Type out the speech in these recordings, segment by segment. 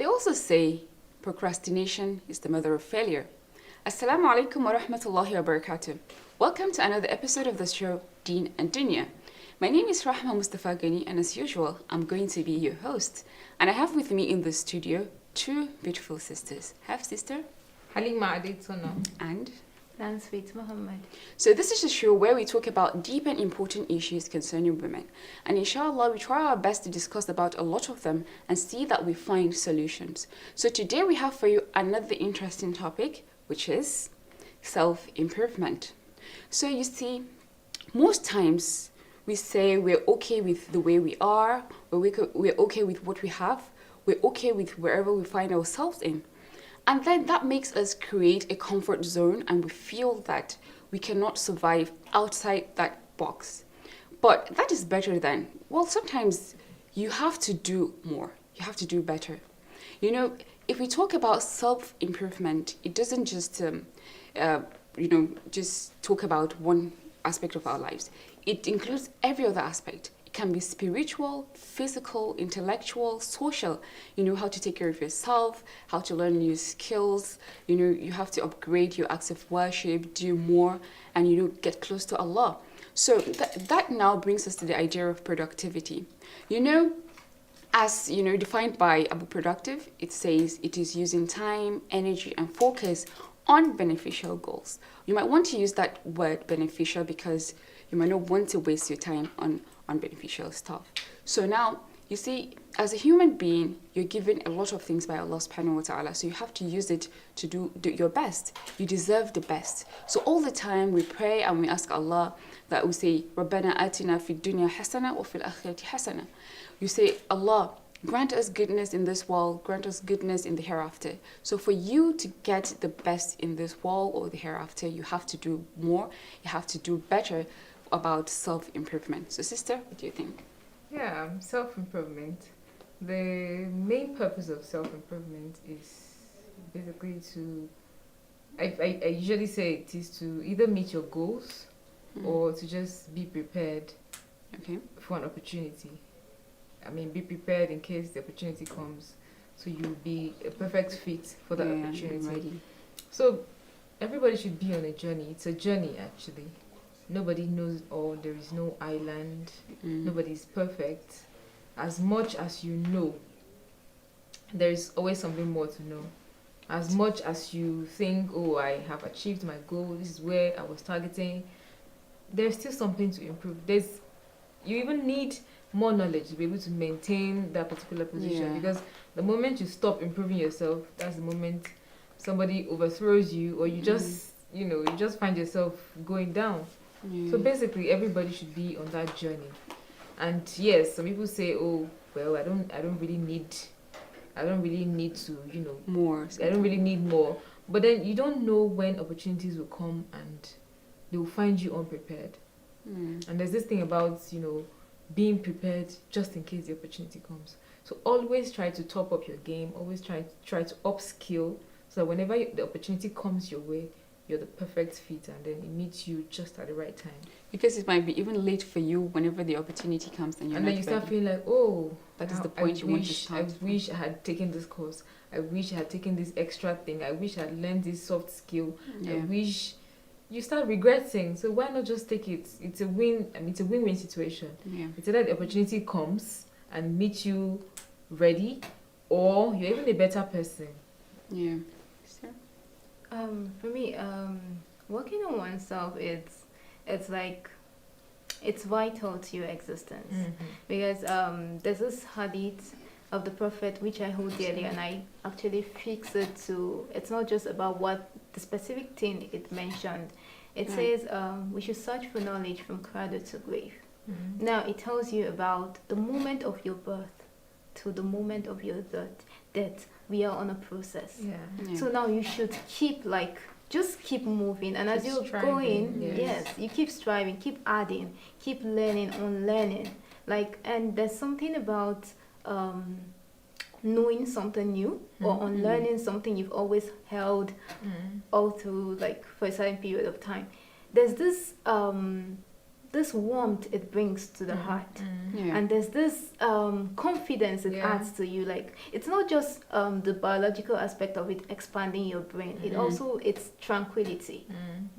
They also say procrastination is the mother of failure. Assalamu alaikum wa rahmatullahi wa barakatuh. Welcome to another episode of the show Deen and Dunya. My name is Rahmer Mustafa Ghani, and as usual, I'm going to be your host. And I have with me in the studio two beautiful sisters. Half sister Haleemah and Nansfit Muhammad. So this is a show where we talk about deep and important issues concerning women. And inshallah, we try our best to discuss about a lot of them and see that we find solutions. So today we have for you another interesting topic, which is self-improvement. So you see, most times we say we're okay with the way we are, or we're okay with what we have, we're okay with wherever we find ourselves in. And then that makes us create a comfort zone, and we feel that we cannot survive outside that box. But that is better than, well, sometimes you have to do more. You have to do better. You know, if we talk about self-improvement, it doesn't just, just talk about one aspect of our lives. It includes every other aspect. It can be spiritual, physical, intellectual, social. You know how to take care of yourself, how to learn new skills. You know, you have to upgrade your acts of worship, do more, and get close to Allah. So that now brings us to the idea of productivity. As defined by Abu Productive, it says it is using time, energy, and focus on beneficial goals. You might want to use that word beneficial because you might not want to waste your time on beneficial stuff. So now, you see, as a human being, you're given a lot of things by Allah subhanahu wa ta'ala. So you have to use it to do your best. You deserve the best. So all the time we pray and we ask Allah that we say, Rabbana atina fi dunya hasana wa fil akhirati hasana. You say, Allah, grant us goodness in this world, grant us goodness in the hereafter. So for you to get the best in this world or the hereafter, you have to do more, you have to do better about self-improvement. So sister, what do you think? Yeah, self-improvement. The main purpose of self-improvement is basically to, I usually say it is to either meet your goals or to just be prepared for an opportunity. I mean, be prepared in case the opportunity comes, so you'll be a perfect fit for that opportunity. So everybody should be on a journey. It's a journey, actually. Nobody knows all. There is no island. Nobody is perfect. As much as you know, there is always something more to know. As much as you think, oh, I have achieved my goal, this is where I was targeting, there's still something to improve. You even need more knowledge to be able to maintain that particular position, because the moment you stop improving yourself, that's the moment somebody overthrows you, or you just you just find yourself going down. So basically everybody should be on that journey. And yes, some people say, oh well, I don't really need to more. I don't really need more. But then you don't know when opportunities will come and they will find you unprepared. And there's this thing about being prepared just in case the opportunity comes. So always try to top up your game, always try to upskill, so that whenever the opportunity comes your way, you're the perfect fit, and then it meets you just at the right time. Because it might be even late for you whenever the opportunity comes, and then you start feeling like, oh, that is the point you want to start. I wish I had taken this course. I wish I had taken this extra thing. I wish I had learned this soft skill. I wish. You start regretting. So why not just take it? It's a win. I mean, it's a win-win situation. It's either the opportunity comes and meets you ready, or you're even a better person. Yeah. For me, working on oneself, it's like, it's vital to your existence, because there's this hadith of the Prophet which I hold dearly, and I actually fix it to, it's not just about what the specific thing it mentioned. It says we should search for knowledge from cradle to grave. Now it tells you about the moment of your birth to the moment of your death. We are on a process. So now you should keep just keep moving, and as you're going, you keep striving, keep adding, keep learning, unlearning. And there's something about knowing something new or unlearning something you've always held all through, for a certain period of time. There's this this warmth it brings to the heart. Yeah. And there's this confidence it Yeah. adds to you. Like, it's not just the biological aspect of it expanding your brain. It also, it's tranquility.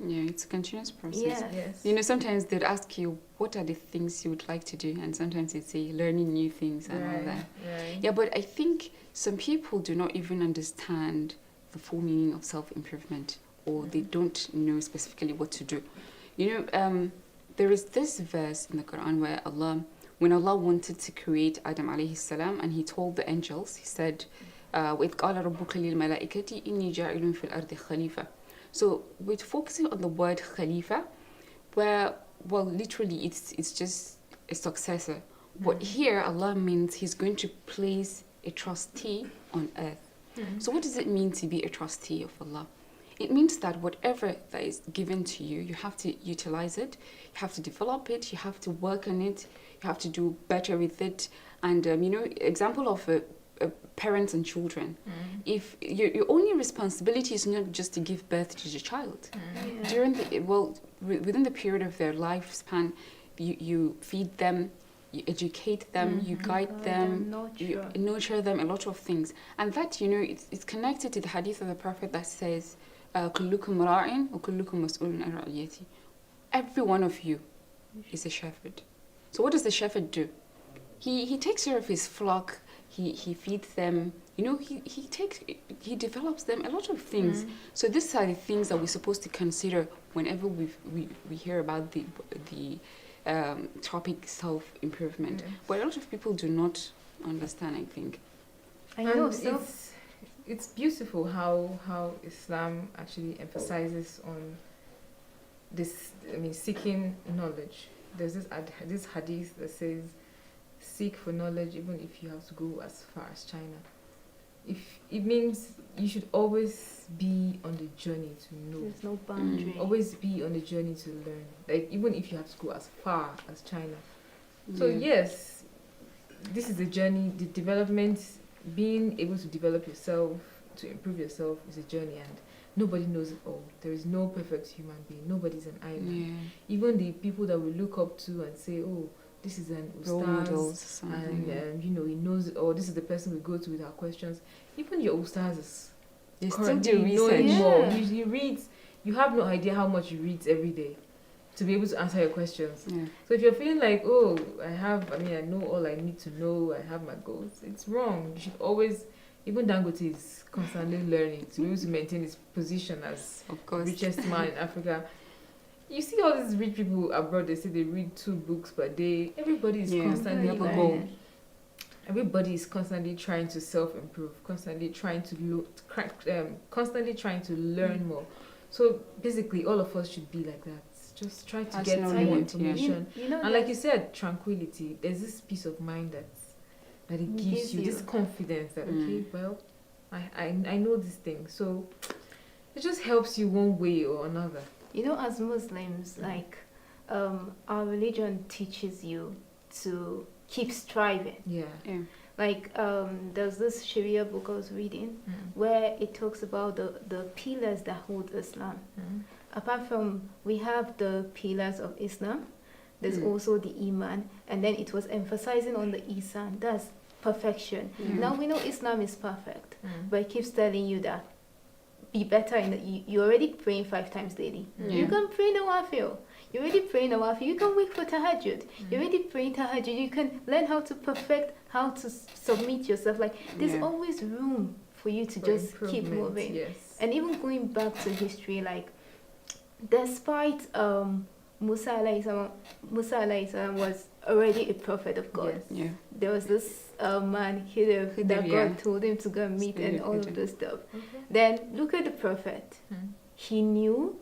Yeah, it's a continuous process. Yeah. Yes. You know, sometimes they'd ask you, what are the things you would like to do? And sometimes they'd say, learning new things and all that. Right. Yeah, but I think some people do not even understand the full meaning of self-improvement, or they don't know specifically what to do. You know, there is this verse in the Quran where when Allah wanted to create Adam alayhi salam, and he told the angels, he said, وَإِذْ قَالَ رَبُّكَ لِلْمَلَائِكَةِ إِنِّي جَاعِلٌ فِي الْأَرْضِ خَلِيفَةً. So we're focusing on the word Khalifa, where, well, literally it's just a successor. But here Allah means He's going to place a trustee on earth. So what does it mean to be a trustee of Allah? It means that whatever that is given to you, you have to utilize it, you have to develop it, you have to work on it, you have to do better with it. And, you know, example of parents and children. If your only responsibility is not just to give birth to the child. During within the period of their lifespan, you feed them, you educate them, you guide them, you nurture them, a lot of things. And that, you know, it's connected to the hadith of the Prophet that says, كلكم راع وكلكم مسؤول عن رعيته. Every one of you is a shepherd. So what does the shepherd do? He takes care of his flock, he feeds them, you know, he develops them, a lot of things. So these are the things that we're supposed to consider whenever we hear about the topic self-improvement. But a lot of people do not understand, I think. I know. And it's beautiful how Islam actually emphasizes on this, I mean, seeking knowledge. There's this hadith that says, seek for knowledge even if you have to go as far as China. If it means you should always be on the journey to know. There's no boundary. Always be on the journey to learn. Like, even if you have to go as far as China. So yes, this is a journey. The development, being able to develop yourself, to improve yourself, is a journey, and nobody knows it all. There is no perfect human being. Nobody's an island. Even the people that we look up to and say, oh, this is an ustaz, and you know, he knows it all. This is the person we go to with our questions. Even your ustazes, they still do research. More. You read. You have no idea how much you read every day to be able to answer your questions. So if you're feeling like, oh, I know all I need to know, I have my goals, it's wrong. You should always, even Dangote is constantly learning to be able to maintain his position as richest man in Africa. You see all these rich people abroad, they say they read 2 books per day. Everybody is constantly have a goal. Everybody is constantly trying to self-improve, constantly trying to constantly trying to learn more. So basically, all of us should be like that. Just try to get more information. You know, and like you said, tranquility. There's this peace of mind that it gives you this confidence that, okay, well, I know this thing. So it just helps you one way or another. You know, as Muslims, like, our religion teaches you to keep striving. Like, there's this Sharia book I was reading where it talks about the pillars that hold Islam. Apart from, we have the pillars of Islam, there's also the Iman, and then it was emphasizing on the Ihsan, that's perfection. Now we know Islam is perfect, but it keeps telling you that be better you're already praying 5 times daily. You can pray Nawafil. You're already praying Nawafil. You can wait for Tahajjud. You're already praying Tahajjud. You can learn how to perfect, how to submit yourself. Like, there's always room for you to just keep moving. And even going back to history, like, despite Musa alayhi salam was already a prophet of God. There was this man that God told him to go and meet and all of this stuff. Then look at the prophet. He knew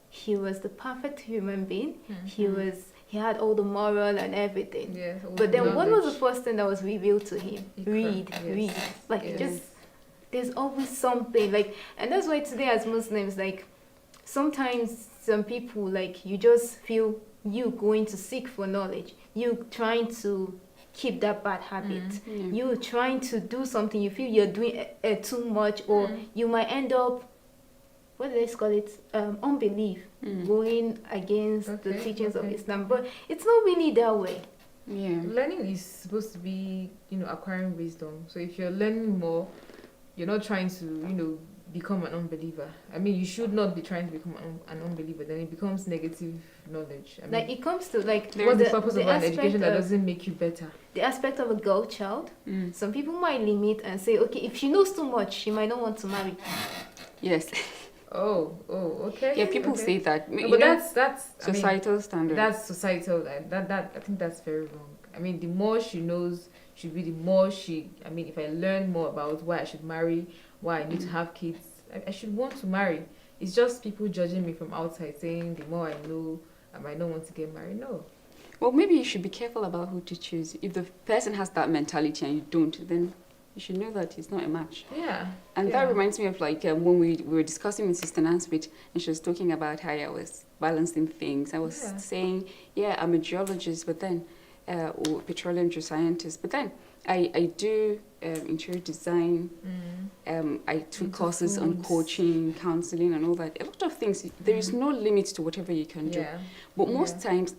he was the perfect human being. He had all the moral and everything. But then what was the first thing that was revealed to him? Read. Like, just, there's always something. Like, and that's why today as Muslims, like, sometimes some people, like, you just feel you going to seek for knowledge. You trying to keep that bad habit. You trying to do something, you feel you're doing too much, or you might end up what do they call it? Unbelief, going against the teachings of Islam. But it's not really that way. Yeah. Learning is supposed to be, acquiring wisdom. So if you're learning more, you're not trying to, become an unbeliever. I mean, you should not be trying to become an unbeliever. Then it becomes negative knowledge. I mean, Like it comes to like what's the purpose of an aspect education that doesn't make you better? the aspect of a girl child. Some people might limit and say, okay, if she knows too much, she might not want to marry. Yes. Oh, okay. Yeah, people okay. say that. No, You but know, that's societal standard. That's societal. That I think that's very wrong. I mean, the more she knows, should be the more she. I mean, if I learn more about why I should marry, why I need to have kids, I should want to marry. It's just people judging me from outside, saying the more I know, I might not want to get married. No. Well, maybe you should be careful about who to choose. If the person has that mentality and you don't, then you should know that it's not a match. Yeah. And that reminds me of like when we were discussing with Sister Nansfit, and she was talking about how I was balancing things. I was saying, yeah, I'm a geologist, but then, or petroleum geoscientist, but then I do interior design. I took courses on coaching, counseling, and all that. A lot of things. There is no limit to whatever you can do. But most times,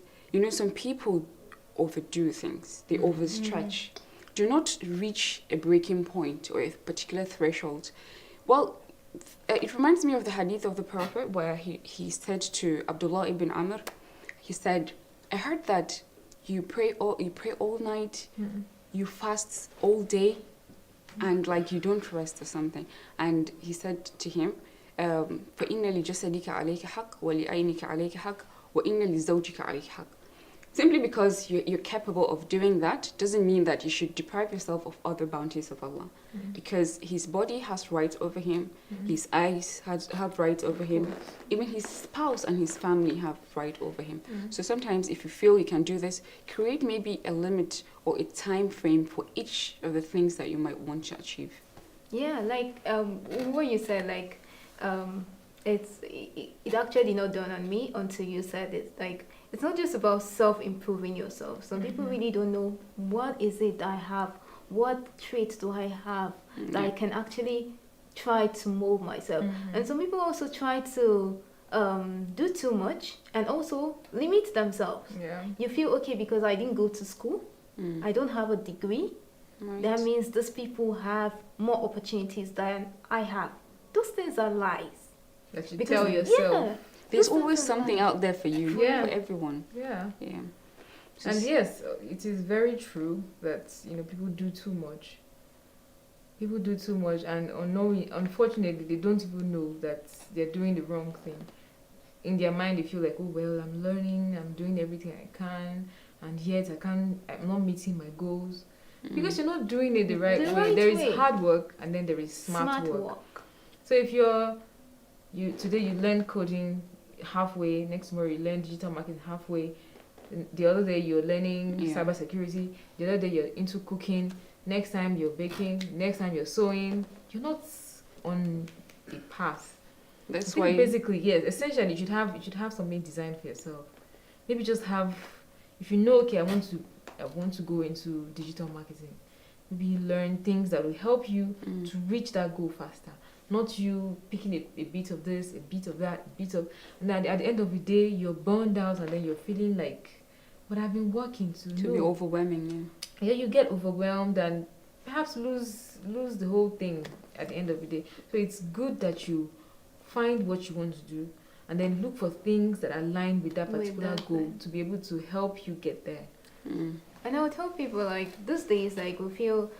some people overdo things. They overstretch. Do not reach a breaking point or a particular threshold. Well, it reminds me of the hadith of the Prophet where he said to Abdullah ibn Amr, he said, I heard that you pray all night, you fast all day, and like you don't rest or something. And he said to him, فَإِنَّ لِجَسَدِكَ عَلَيْكَ حَقٍّ وَلِعَيْنِكَ عَلَيْكَ حَقٍّ وَإِنَّ لِزَوْجِكَ عَلَيْكَ حَقٍّ. Simply because you're capable of doing that doesn't mean that you should deprive yourself of other bounties of Allah. Because his body has rights over him, his eyes have rights over him, even his spouse and his family have right over him. So sometimes if you feel you can do this, create maybe a limit or a time frame for each of the things that you might want to achieve. Yeah, like what you said, like it actually not dawned on me until you said it. Like it's not just about self-improving yourself. Some people really don't know what is it I have, what traits do I have that I can actually try to mold myself. And some people also try to do too much and also limit themselves. You feel, okay, because I didn't go to school, I don't have a degree, that means those people have more opportunities than I have. Those things are lies. That you tell yourself. There's always something out there for you, for everyone. And yes, it is very true that people do too much. People do too much, and unfortunately, they don't even know that they're doing the wrong thing. In their mind, they feel like, oh well, I'm learning, I'm doing everything I can, and yet I'm not meeting my goals because you're not doing it the right way. There is hard work, and then there is smart work. So if today you learn coding halfway, next tomorrow you learn digital marketing halfway, the other day you're learning cybersecurity, the other day you're into cooking, next time you're baking, next time you're sewing, you're not on a path. That's why basically, yes, essentially you should have something designed for yourself. Maybe just have, if you know, okay, I want to go into digital marketing, maybe you learn things that will help you to reach that goal faster. Not you picking a bit of this, a bit of that, and at the end of the day, you're burned out, and then you're feeling like, but I've been working to be overwhelming. Yeah, you get overwhelmed and perhaps lose the whole thing at the end of the day. So it's good that you find what you want to do, and then look for things that align with that particular goal to be able to help you get there. And I would tell people, like, these days, like, we feel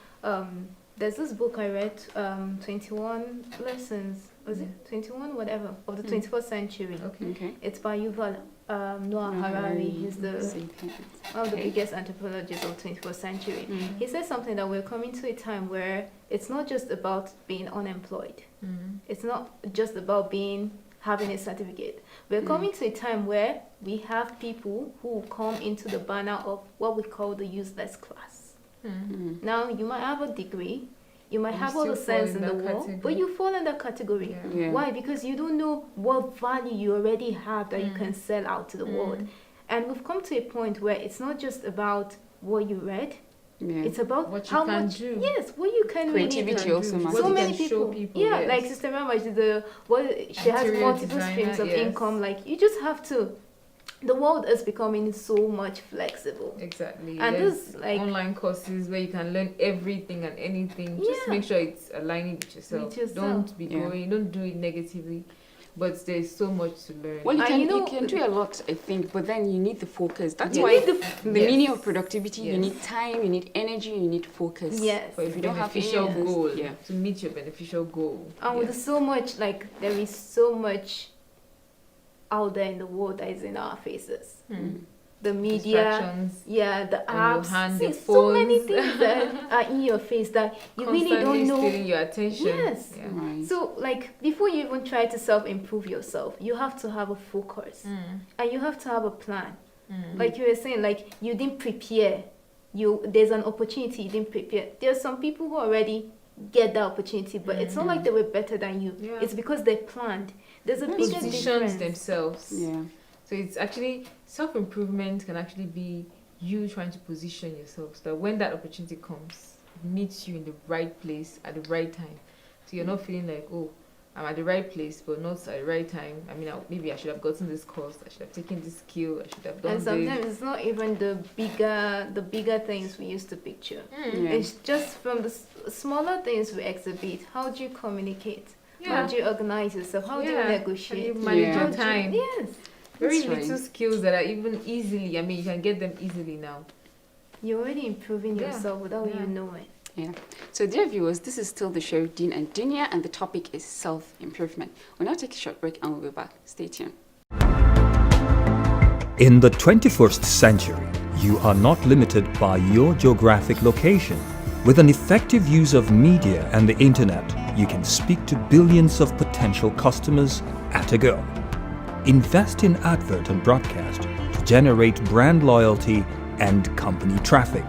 there's this book I read, 21 Lessons, was it 21 whatever, of the 21st century. Okay. It's by Yuval Noah Harari. He's one of the biggest anthropologists of the 21st century. He says something that we're coming to a time where it's not just about being unemployed. It's not just about having a certificate. We're coming to a time where we have people who come into the banner of what we call the useless class. Now, you might have a degree, you might have all the sense in the world, but you fall in that category. Why? Because you don't know what value you already have that you can sell out to the world. And we've come to a point where it's not just about what you read, Yeah. It's about What you how can much. do. Yes, what you can Creativity really do. also What matters. So you many can show people. people, Yeah, yes. like Sister Mama, she has Interior multiple designer, streams of yes. income. Like you just have to. The world is becoming so much flexible. Exactly. And There's this, like- online courses where you can learn everything and anything. Just Yeah. make sure it's aligning with yourself. With yourself. Don't be Yeah. don't do it negatively. But there's so much to learn. Well, you And can, you know- you can do a lot, I think, but then you need the focus. That's You why need the Yes. meaning of productivity, you Yes. need time, you need energy, you need focus. Yes. For a If you don't have any beneficial of this, goal. yeah. To meet your beneficial goal. And with so much, like, there is so much out there in the world that is in our faces. The media, Distractions. yeah, the On your apps, hand, see, the so many phones. things that are in your face that you really Constantly don't know. stealing your attention. Yes. Yeah. Right. So, like, before you even try to self-improve yourself, you have to have a focus. And you have to have a plan. Like you were saying, like, you didn't prepare. There's an opportunity, you didn't prepare. There's some people who already get that opportunity, but it's not like they were better than you. Yeah. It's because they planned. There's a bigger Positions difference. themselves. Yeah. So it's actually self-improvement can actually be you trying to position yourself so that when that opportunity comes, it meets you in the right place at the right time. So you're not feeling like, oh, I'm at the right place but not at the right time. I mean, maybe I should have gotten this course, I should have taken this skill, I should have done And sometimes this. it's not even the bigger things we used to picture. Yeah. It's just from the smaller things we exhibit. How do you communicate? How Yeah. do you organize yourself? How do you How negotiate? do you manage Yeah. How your do you- time? Yes. Very That's right. little skills that are even easily, I mean, you can get them easily now. You're already improving Yeah. yourself without Yeah. you knowing. Yeah. So, dear viewers, this is still the show Deen and Dunya, and the topic is self-improvement. We'll now take a short break and we'll be back. Stay tuned. In the 21st century, you are not limited by your geographic location. With an effective use of media and the internet, you can speak to billions of potential customers at a go. Invest in advert and broadcast to generate brand loyalty and company traffic.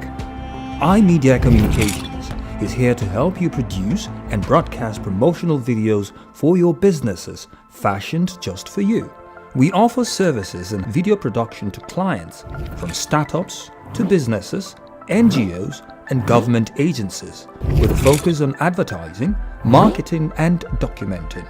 iMedia Communications is here to help you produce and broadcast promotional videos for your businesses fashioned just for you. We offer services in video production to clients from startups to businesses, NGOs, and government agencies with a focus on advertising, marketing, and documenting.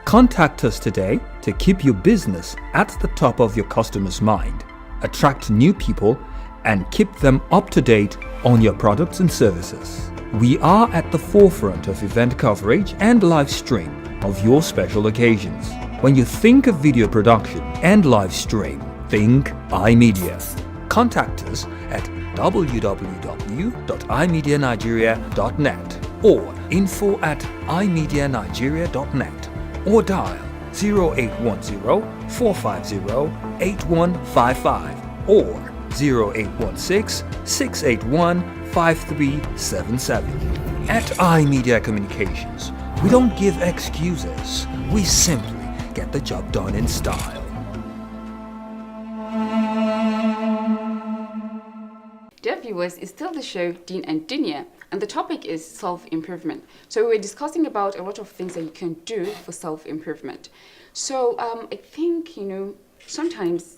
Contact us today to keep your business at the top of your customers' mind, attract new people, and keep them up to date on your products and services. We are at the forefront of event coverage and live stream of your special occasions. When you think of video production and live stream, think iMedia. Contact us at www.imedianigeria.net or info@imedianigeria.net or dial 0810-450-8155 or 0816-681-5377. At iMedia Communications, we don't give excuses, we simply get the job done in style. Dear viewers, it's still the show Deen and Dunya, and the topic is self-improvement. So we're discussing about a lot of things that you can do for self-improvement. So I think, sometimes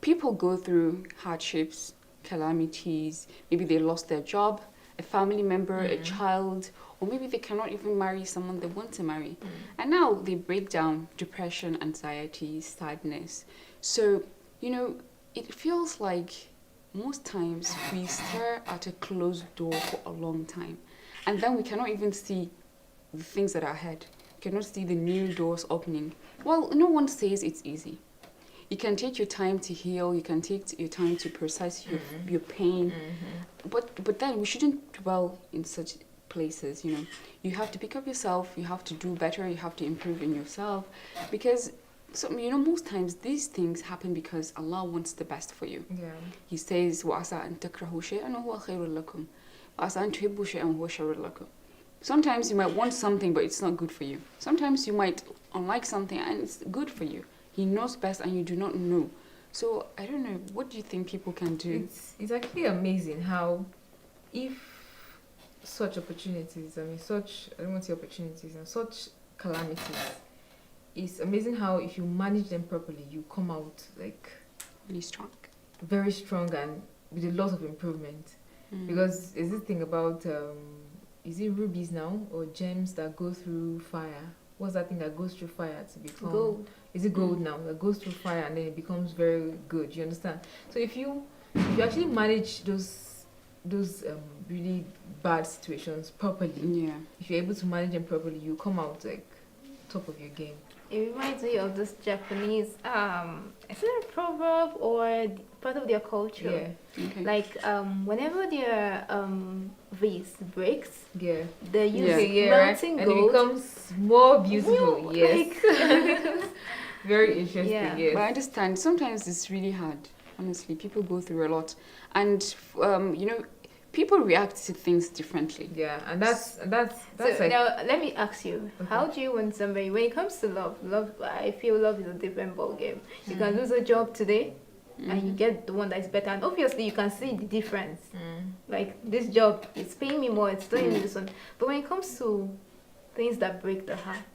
people go through hardships, calamities, maybe they lost their job, a family member, a child, or maybe they cannot even marry someone they want to marry. And now they break down, depression, anxiety, sadness. So, it feels like most times we stare at a closed door for a long time, and then we cannot even see the things that are ahead. We cannot see the new doors opening. Well, no one says it's easy. You can take your time to heal, you can take your time to process your pain, but then we shouldn't dwell in such places. You have to pick up yourself, you have to do better, you have to improve in yourself, because most times these things happen because Allah wants the best for you. Yeah. He says, وَعَسَىٰ أَن تَكْرَهُوا شَيْئًا وَهُوَ خَيْرٌ لَكُمْ وَعَسَىٰ أَن تُحِبُّوا شَيْئًا وَهُوَ شَرٌّ لَكُمْ. Sometimes you might want something, but it's not good for you. Sometimes you might unlike something, and it's good for you. He knows best, and you do not know. So, I don't know, what do you think people can do? It's actually amazing how if such opportunities, I don't want to say opportunities, and such calamities, it's amazing how if you manage them properly, you come out like Really strong. very strong and with a lot of improvement. Because is this thing about is it rubies now or gems that go through fire? What's that thing that goes through fire to become Gold. Is it gold now that goes through fire and then it becomes very good? You understand? So if you actually manage those really bad situations properly, if you're able to manage them properly, you come out like top of your game. It reminds me of this Japanese, is it a proverb or part of their culture? Yeah. Okay. Like, whenever their vase breaks, Yeah. they use Right? melting And it gold. becomes more beautiful. New, Yes. Very interesting. Yeah. Yes. But I understand sometimes it's really hard. Honestly, people go through a lot, and people react to things differently. Yeah, and that's So like now let me ask you, Okay. how do you want somebody, when it comes to love, I feel love is a different ball game. You can lose a job today and you get the one that is better, and obviously you can see the difference. Like, this job is paying me more, it's doing me this one. But when it comes to things that break the heart,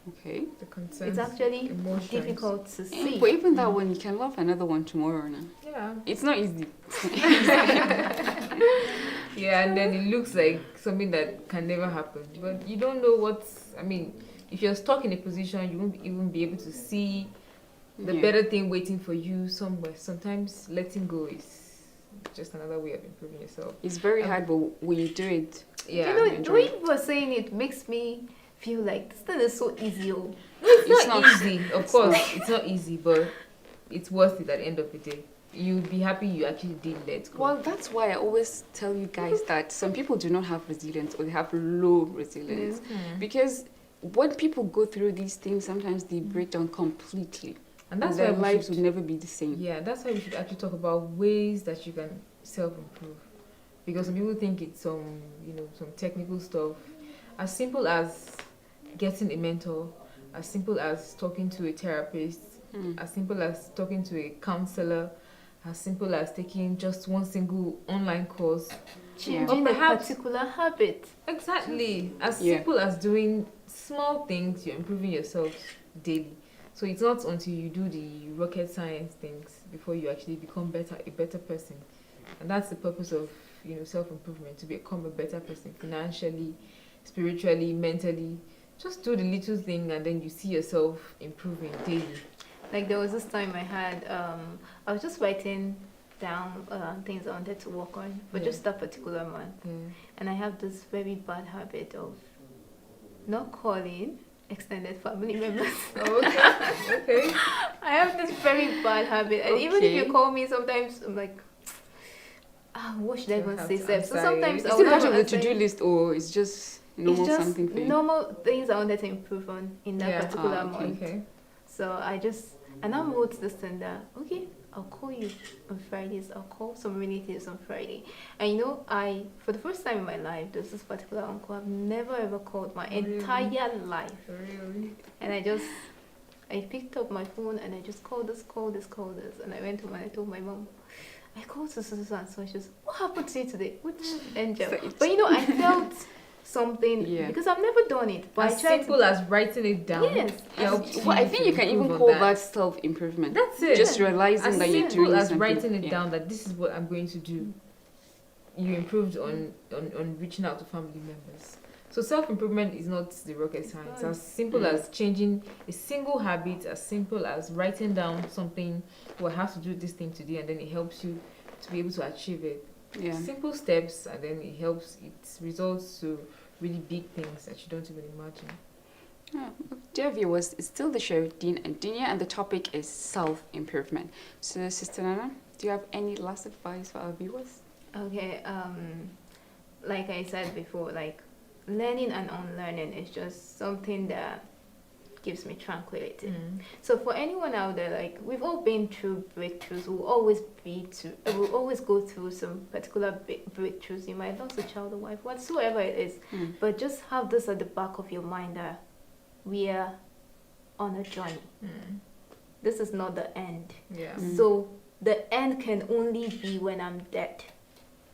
Okay. the concerns, it's actually emotions. difficult to see. But even that one, you can love another one tomorrow now. Yeah. It's not easy. Yeah, and then it looks like something that can never happen. But you don't know if you're stuck in a position, you won't even be able to see the better thing waiting for you somewhere. Sometimes letting go is just another way of improving yourself. It's very hard, but when you do it, Yeah. You know, the enjoy way it. you were saying it makes me feel like this thing is so easy. Oh. It's not easy. Of course, it's not easy, but it's worth it at the end of the day. You'd be happy you actually did let go. well, that's why I always tell you guys that some people do not have resilience, or they have low resilience. Because when people go through these things, sometimes they break down completely. And that's their why we lives should, would never be the same. yeah, that's why we should actually talk about ways that you can self-improve. Because some people think it's some technical stuff. As simple as getting a mentor, as simple as talking to a therapist, as simple as talking to a counselor, as simple as taking just one single online course. Changing Or a perhaps- particular habit. Exactly. As simple as doing small things, you're improving yourself daily. So it's not until you do the rocket science things before you actually become a better person. And that's the purpose of self-improvement, to become a better person financially, spiritually, mentally. Just do the little thing and then you see yourself improving daily. Like, there was this time I was just writing down things I wanted to work on, but just that particular month. And I have this very bad habit of not calling extended family members. Okay. I have this very bad habit, and even if you Okay. call me, sometimes I'm like, what should I You even have say? to Sef? So answer sometimes it. I Is will it part not of the answer to-do it. list, or it's just normal It's something just for you? normal things I wanted to improve on in that particular okay. month. Okay. So I wrote this thing that, okay, I'll call you on Fridays. I'll call some relatives on Friday. And for the first time in my life, there's this particular uncle I've never ever called my entire life. Really? And I picked up my phone and I just called this. And I went home and I told my mom, I called so and so. She was, what happened to you today? Which angel? But I felt something, because I've never done it. But As I tried simple as writing it down. Yes. helps Well, I you think to you can even improve on call that. that self-improvement. That's it. Just realizing As that you're simple doing as something. writing it down, that this is what I'm going to do. You improved on reaching out to family members. So self-improvement is not the rocket science. As simple as changing a single habit, as simple as writing down something, I have to do this thing today, and then it helps you to be able to achieve it. Yeah. Simple steps, and then it results to really big things that you don't even imagine. Dear viewers, it's still the show Deen and Dunya, and the topic is self-improvement. So, Sister Nana, do you have any last advice for our viewers? Okay, like I said before, like, learning and unlearning is just something that gives me tranquility. So for anyone out there, like, we've all been through breakthroughs. We'll always go through some particular breakthroughs. You might lose a child or wife, whatsoever it is. But just have this at the back of your mind that we are on a journey. This is not the end. Yeah. So the end can only be when I'm dead.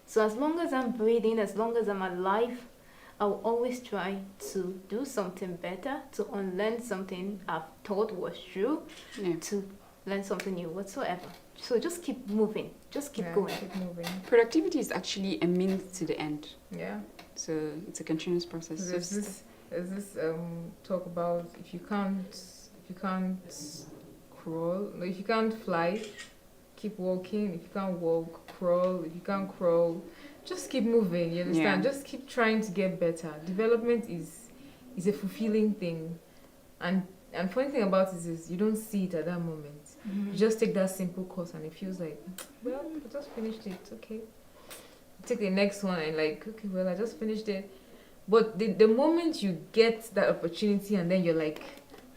So as long as I'm breathing, as long as I'm alive, I'll always try to do something better, to unlearn something I've thought was true, to learn something new whatsoever. So just keep moving, just keep Yeah, going. keep moving. Productivity is actually a means to the end. Yeah. So it's a continuous process. There's this talk about if you can't crawl, no, if you can't fly, keep walking. If you can't walk, crawl. If you can't crawl, just keep moving. You understand? Yeah. Just keep trying to get better. Development is a fulfilling thing, and funny thing about it is you don't see it at that moment. You just take that simple course and it feels like, well, I just finished it. Okay. Take the next one and like, okay, well, I just finished it. But the moment you get that opportunity and then you're like,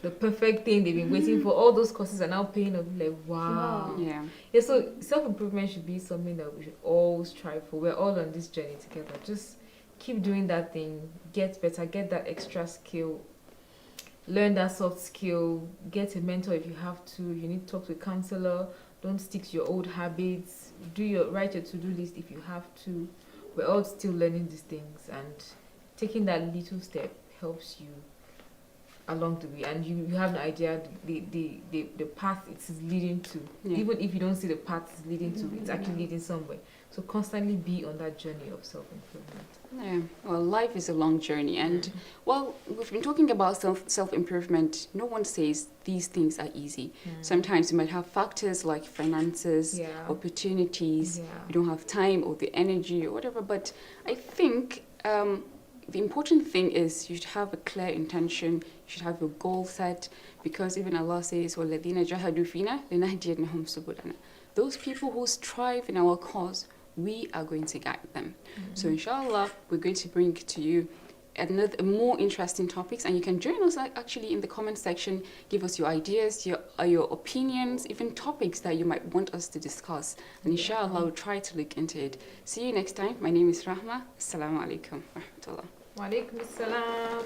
the perfect thing they've been waiting for, all those courses are now paying off, like, wow. Yeah. Yeah, so self-improvement should be something that we should all strive for. We're all on this journey together. Just keep doing that thing, get better, get that extra skill, learn that soft skill, get a mentor if you have to. You need to talk to a counselor. Don't stick to your old habits. Write your to-do list if you have to. We're all still learning these things, and taking that little step helps you along the way, and you have the idea the path it is leading to. Yeah. Even if you don't see the path it's leading to, it's actually leading somewhere. So constantly be on that journey of self-improvement. Yeah. Well, life is a long journey, and well, we've been talking about self-improvement. No one says these things are easy. Sometimes you might have factors like finances, Yeah. opportunities, Yeah. you don't have time or the energy or whatever. But I think the important thing is you should have a clear intention. You should have a goal set, because even Allah says, وَالَّذِينَ جَاهَدُوا فِينَا لَنَهْدِيَنَّهُمْ سُبُلَنَا. Those people who strive in our cause, we are going to guide them. So inshallah, we're going to bring to you another more interesting topics, and you can join us actually in the comment section. Give us your ideas, your opinions, even topics that you might want us to discuss, and inshallah we'll try to look into it. See you next time. My name is Rahmer. Assalamu alaikum wa rahmatullah. Wa alaikum assalam.